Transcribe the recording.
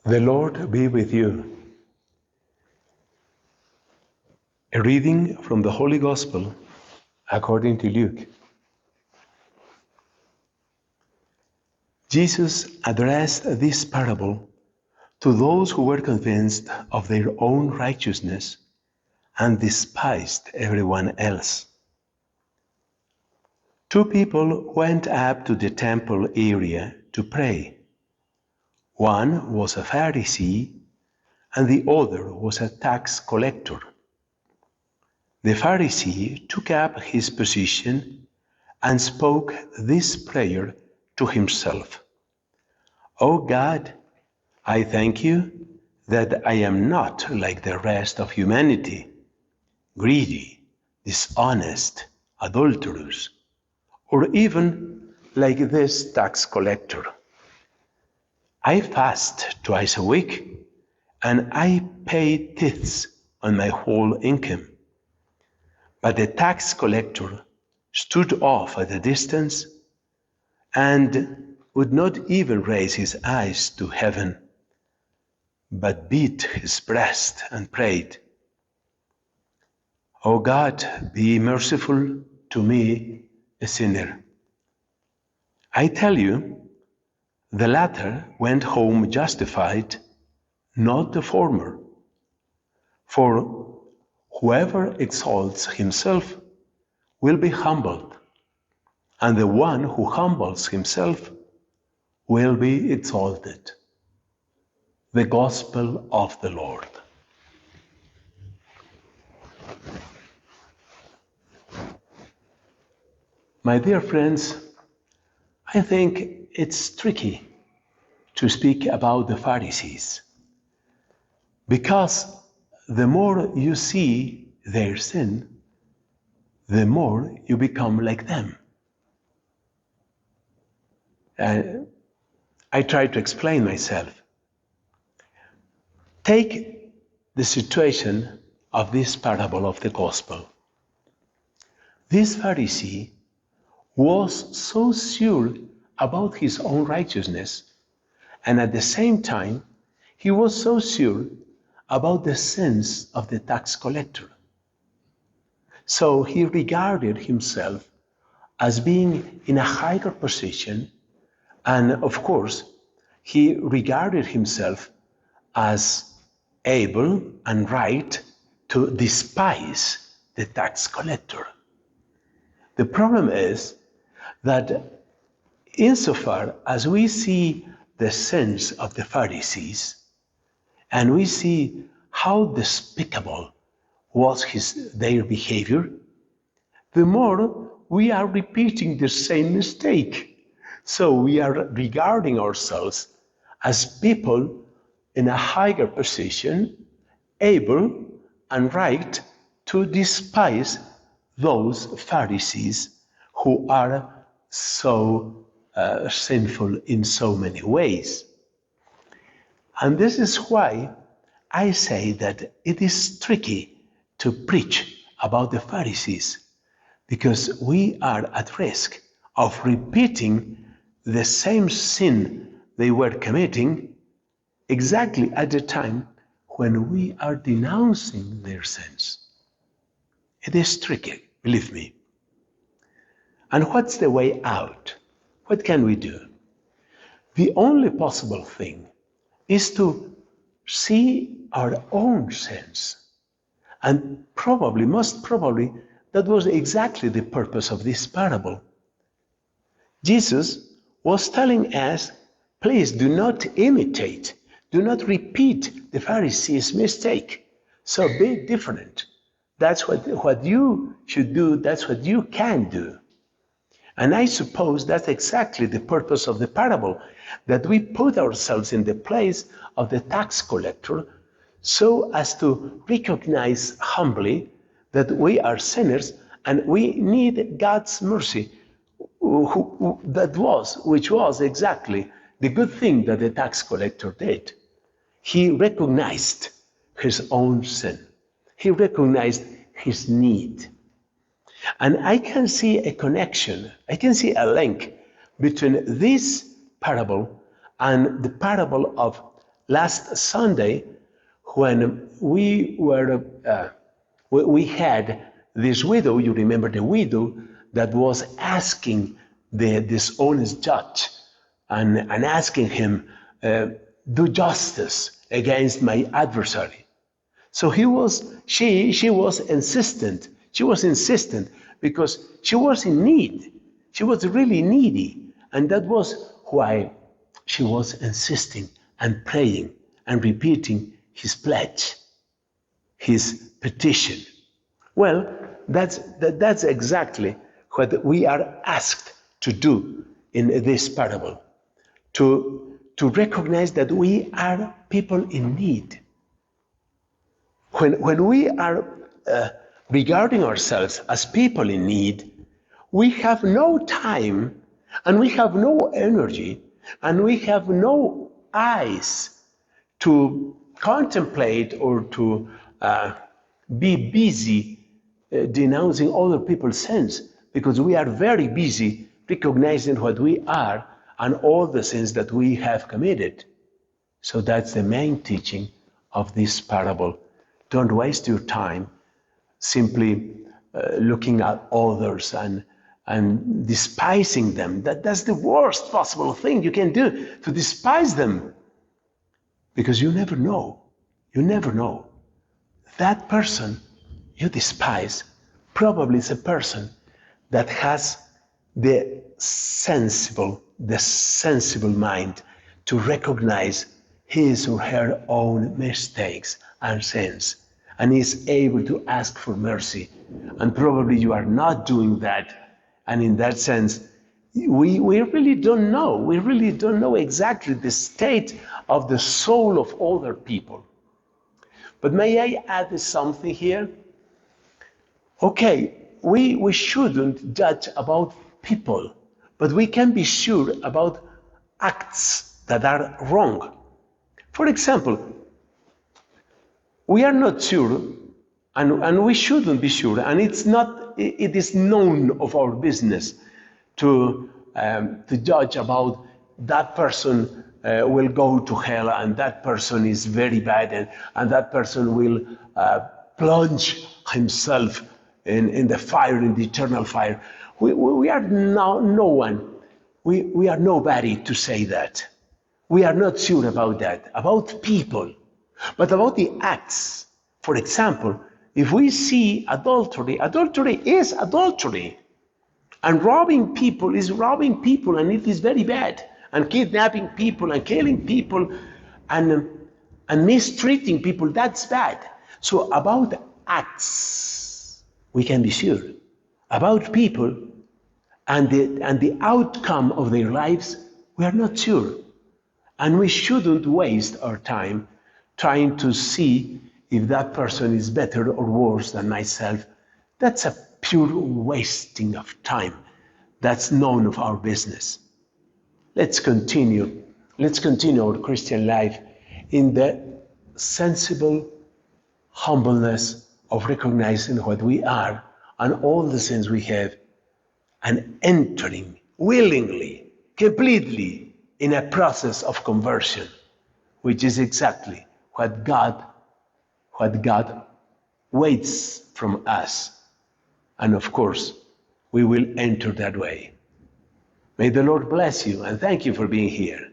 The Lord be with you. A reading from the Holy Gospel according to Luke. Jesus addressed this parable to those who were convinced of their own righteousness and despised everyone else. Two people went up to the temple area to pray. One was a Pharisee and the other was a tax collector. The Pharisee took up his position and spoke this prayer to himself. "O God, I thank you that I am not like the rest of humanity, greedy, dishonest, adulterous, or even like this tax collector. I fast twice a week, and I pay tithes on my whole income." But the tax collector stood off at a distance and would not even raise his eyes to heaven, but beat his breast and prayed, "O God, be merciful to me, a sinner." I tell you, the latter went home justified, not the former. For whoever exalts himself will be humbled, and the one who humbles himself will be exalted. The Gospel of the Lord. My dear friends, I think it's tricky to speak about the Pharisees, because the more you see their sin, the more you become like them. I try to explain myself. Take the situation of this parable of the gospel. This Pharisee was so sure about his own righteousness, and at the same time, he was so sure about the sins of the tax collector. So he regarded himself as being in a higher position, and of course, he regarded himself as able and right to despise the tax collector. The problem is that insofar as we see the sins of the Pharisees, and we see how despicable was their behavior, the more we are repeating the same mistake. So we are regarding ourselves as people in a higher position, able and right to despise those Pharisees who are so sinful in so many ways. And this is why I say that it is tricky to preach about the Pharisees, because we are at risk of repeating the same sin they were committing exactly at the time when we are denouncing their sins. It is tricky, believe me. And what's the way out? What can we do? The only possible thing is to see our own sins. And most probably, that was exactly the purpose of this parable. Jesus was telling us, please do not imitate, do not repeat the Pharisees' mistake. So be different. That's what you should do, that's what you can do. And I suppose that's exactly the purpose of the parable, that we put ourselves in the place of the tax collector so as to recognize humbly that we are sinners and we need God's mercy, which was exactly the good thing that the tax collector did. He recognized his own sin. He recognized his need. And I can see a connection, I can see a link between this parable and the parable of last Sunday, when we had this widow, you remember the widow that was asking the dishonest judge and asking him, do justice against my adversary. So she was insistent. She was insistent because she was in need. She was really needy. And that was why she was insisting and praying and repeating his pledge, his petition. Well, that's exactly what we are asked to do in this parable, to recognize that we are people in need. When we are regarding ourselves as people in need, we have no time and we have no energy and we have no eyes to contemplate or to be busy denouncing other people's sins, because we are very busy recognizing what we are and all the sins that we have committed. So that's the main teaching of this parable. Don't waste your time simply looking at others and despising them. That's the worst possible thing you can do, to despise them. Because you never know. You never know. That person you despise probably is a person that has the sensible mind to recognize his or her own mistakes and sins, and is able to ask for mercy. And probably you are not doing that. And in that sense, we really don't know. We really don't know exactly the state of the soul of other people. But may I add something here? Okay, we shouldn't judge about people, but we can be sure about acts that are wrong. For example, we are not sure, and we shouldn't be sure, and it is none of our business to judge about that person will go to hell, and that person is very bad, and that person will plunge himself in the fire, in the eternal fire. We are no one. We are nobody to say that. We are not sure about that, about people. But about the acts, for example, if we see adultery is adultery. And robbing people is robbing people, and it is very bad. And kidnapping people and killing people and mistreating people, that's bad. So about acts, we can be sure. About people and the outcome of their lives, we are not sure. And we shouldn't waste our time trying to see if that person is better or worse than myself. That's a pure wasting of time. That's none of our business. Let's continue our Christian life in the sensible humbleness of recognizing what we are and all the sins we have, and entering willingly, completely in a process of conversion, which is exactly what God waits from us. And of course, we will enter that way. May the Lord bless you, and thank you for being here.